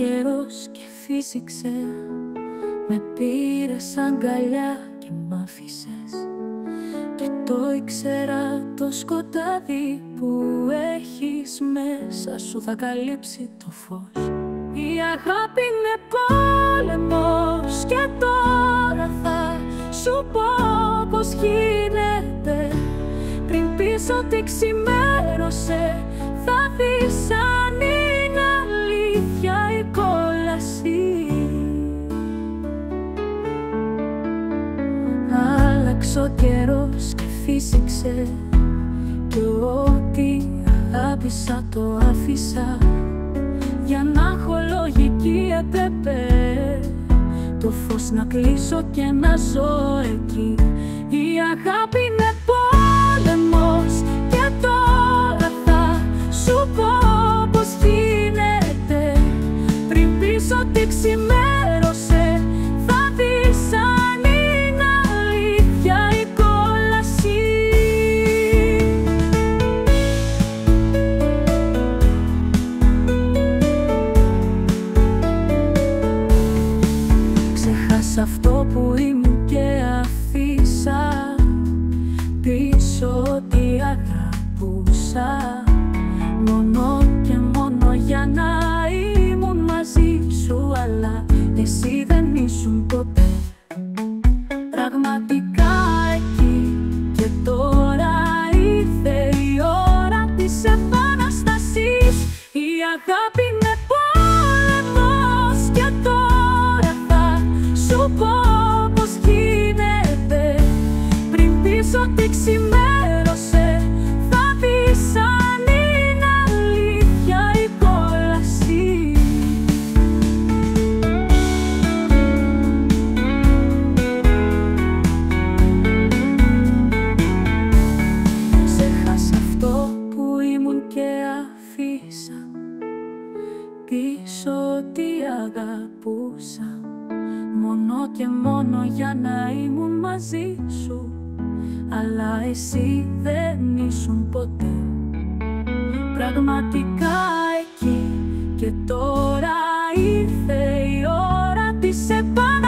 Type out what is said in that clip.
καιρός και φύσηξε. Με πήρες αγκαλιά και μ' άφησες. Και το ήξερα, το σκοτάδι που έχεις μέσα σου θα καλύψει το φως. Η αγάπη είναι πόλεμος και τώρα θα σου πω πως γίνεται. Πριν πεις ότι ξημέρωσε, θα δεις αν είναι αλήθεια η κόλαση. Άλλαξε ο καιρός και φύσηξε, κι ό,τι αγάπησα το άφησα. Για να έχω λογική έπρεπε το φως να κλείσω και να ζω εκεί. Η αγάπη είναι πόλεμος και τώρα θα σου πω πως γίνεται. Πριν πεις ότι ξημέρωσε, θα δεις αν είναι αλήθεια η κόλαση. Ξεχάσα αυτό που ήμουν και αφήσα πίσω ότι αγαπούσα. Μόνο και μόνο για να ήμουν μαζί σου, αλλά εσύ δεν ήσουν ποτέ πραγματικά εκεί. Και τώρα ήρθε η ώρα της επανάστασης. Η αγάπη είναι πόλεμος και τώρα θα σου πω πως γίνεται. Πριν πεις ότι ξημέρωσε, θα δεις αν είναι αλήθεια η κόλαση. Ξέχασα αυτό που ήμουν και αφήσα πίσω ότι αγαπούσα. Μόνο και μόνο για να ήμουν μαζί σου, αλλά εσύ δεν ήσουν ποτέ πραγματικά εκεί. Και τώρα ήρθε η ώρα της επανάστασης.